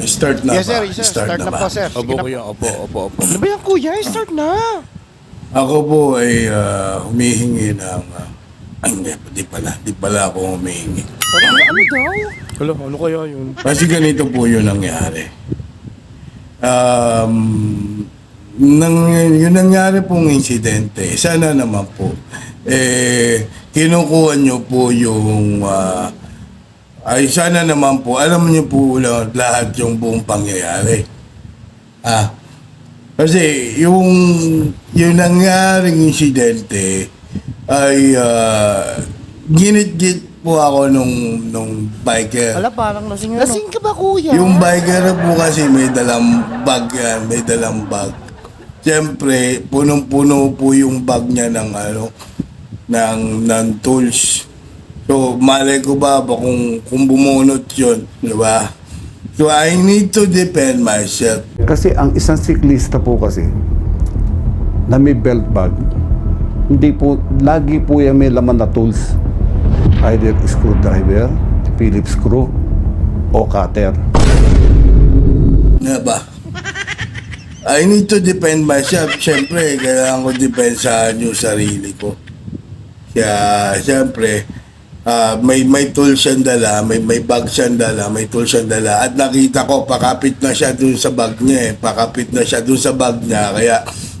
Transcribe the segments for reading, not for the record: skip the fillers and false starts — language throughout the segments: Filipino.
Start na Yes, ba? sir. Yes, sir. Start na ba? po, sir. Sige Opo na po. kuya, opo. Ano ba yan, kuya? Start na. Ako po ay humihingi ng... di pala ako humihingi. Ano daw? Wala, ano kaya yun? Kasi ganito po yung nangyari. Yung nangyari pong insidente, sana naman po, kinukuha nyo po yung... ay sana naman po, alam niyo po lahat yung buong pangyayari. Kasi yung nangyaring insidente ay ginit-git po ako nung biker. Wala, parang lasing yun. Lasing ka ba, kuya? Yung biker po kasi may dalang bag yan, may dalang bag. Siyempre, punong-puno po yung bag niya ng tools. So, malay ko ba kung bumunot yun, di ba? So, I need to defend myself. Kasi ang isang siklista po kasi na may belt bag, hindi po, lagi po yan may laman na tools. Either screwdriver, Phillips screw, o cutter. Di ba? I need to defend myself. Siyempre, kailangan ko depensahan yung sarili ko. Kaya, siyempre, may tools siyang dala, may bag siyang dala, may tools siyang dala. At nakita ko, pakapit na siya dun sa bag niya Pakapit na siya dun sa bag niya.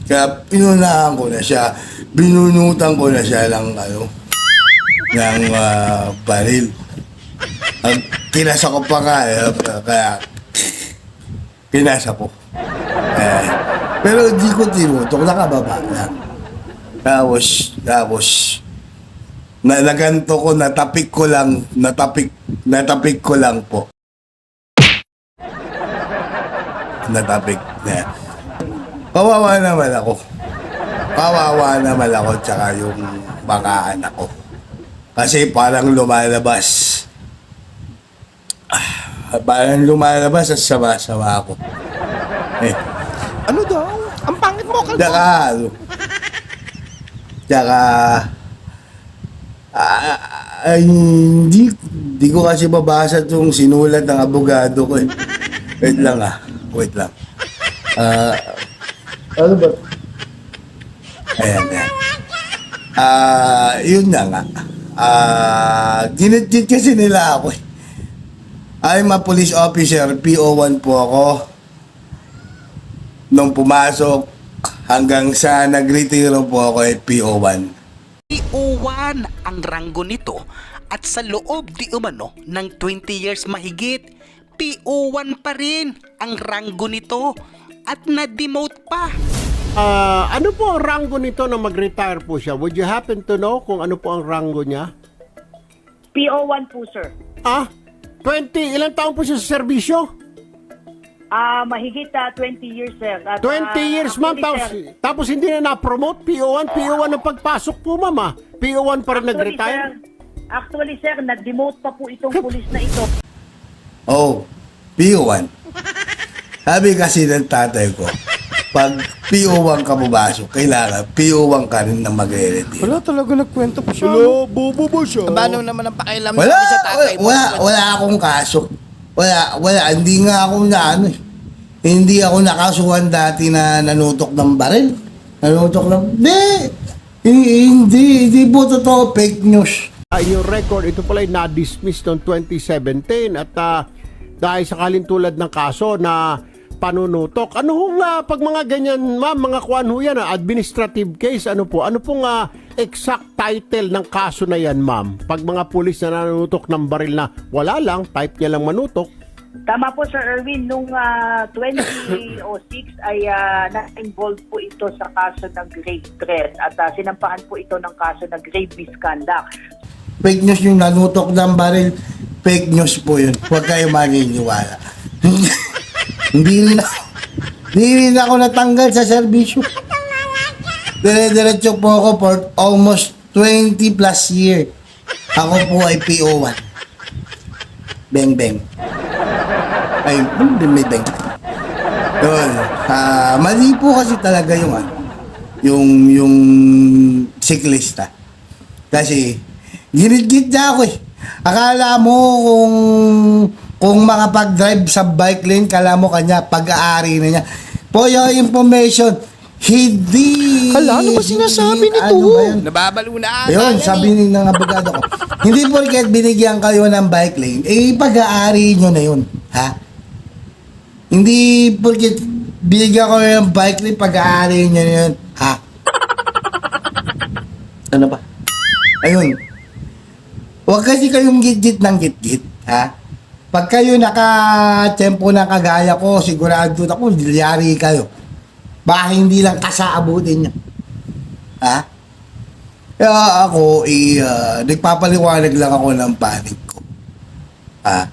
Kaya pinunahan ko na siya. Binunutan ko na siya ng baril. Kinasa ko pa nga kaya kinasa ko. Pero di ko tinutok, nakababa na. Tapos, naganto ko, natapik ko lang po. Natapik na. Kawawa naman ako, tsaka yung mga anak ko. Kasi parang lumalabas. At sama-sama ako. Ano daw? Ang pangit mo, kalbo. Tsaka, hindi ko kasi mabasa itong sinulat ng abogado ko eh. Wait lang. Ano ba? Ayan. Yun na nga. Ginit kasi nila ako eh. I'm a police officer, PO1 po ako. Nung pumasok, hanggang sa nagretiro po ako ay PO1. PO1 ang ranggo nito at sa loob di umano ng 20 years mahigit, PO1 pa rin ang ranggo nito at na-demote pa. Ano po ang ranggo nito na mag-retire po siya? Would you happen to know kung ano po ang ranggo niya? PO1 po, sir. 20, ilang taon po siya sa serbisyo? Mahigit 20 years, sir. At, 20 years, ma'am. Tapos hindi na na-promote? PO1 ang pagpasok po, ma'am. PO1 pa rin nag-retire? Actually, sir, na-demote pa po itong pulis na ito. Oh, PO1. Sabi kasi ng tatay ko, pag PO1 ka pumasok, kailangan PO1 ka rin na mag-retire. Wala talaga nagkwento pa siya. Wala, bobo ba siya? Paano naman ang pakialam Wala, namin sa tatay mo? wala akong kaso. Wala, hindi nga ako hindi ako nakasuhan dati na nanutok ng baril. Hindi po totoo, fake news. Yung record, ito pala ay na-dismiss noong 2017 at dahil sa kalintulad ng kaso na panunutok. Ano hong pag mga ganyan, ma'am, mga kuwan ho yan, administrative case, ano pong exact title ng kaso na yan, ma'am? Pag mga pulis na nanutok ng baril na wala lang, type niya lang manutok. Tama po, Sir Erwin. Noong 2006 ay na-involved po ito sa kaso ng grave threat at sinampahan po ito ng kaso ng grave misconduct. Fake news yung nanutok ng baril. Fake news po yun. Huwag kayo maniniwala. Hindi rin ako natanggal sa serbisyo. Dire-diretso po ako for almost 20 plus year. Ako po ay PO1. Beng beng. Ay, may beng. Yun. Mali po kasi talaga yung siklista. Kasi ginit-git na ako eh. Akala mo kung makapag-drive sa bike lane, kala mo kanya, pag-aari na niya. For your information, hindi... Hala, ano ba sinasabi nito? Ano ba yun? Nababalo na ata Ayun, yan sabi ni ng abogado ko, hindi porket binigyan kayo ng bike lane, pag-aari nyo na yun. Ha? Hindi porket binigyan kayo ng bike lane, pag-aari nyo na yun. Ha? Ano ba? Ayun. Huwag kasi kayong git-git ng git-git. Ha? Pag kayo naka-tempo na kagaya ko, sigurado ako, dilyari kayo. Baka hindi lang kasaabutin niya. Ha? Kaya ako, nagpapaliwanag lang ako ng panic ko. Ha?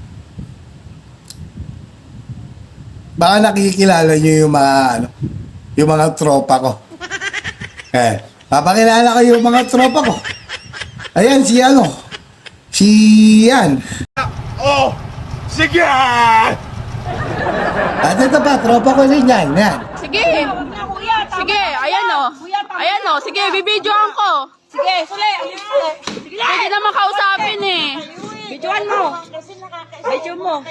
Baka nakikilala niyo yung mga, yung mga tropa ko. Papakilala ko yung mga tropa ko. Ayan, si Yan. Oh! Sige! At ito pa, tropa ko rin yan. Yan. Sige. Sige, ayan o. Ayan o, sige, bibidyoan ko. Sige, suli. Pwede naman kausapin eh. Bidyoan mo. Bidyo mo.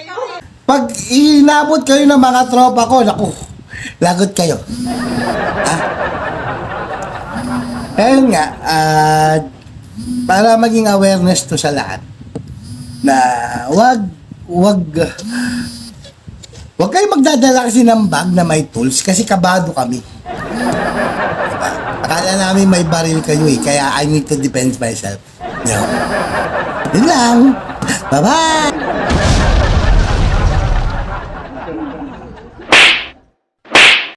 Pag inabot kayo ng mga tropa ko, naku, lagot kayo. Ha? Ayun nga, para maging awareness to sa lahat, na wag kayo magdadala kasi ng bag na may tools kasi kabado kami. Diba? Akala namin may baril kayo kaya I need to defend myself. Yun lang. Bye-bye!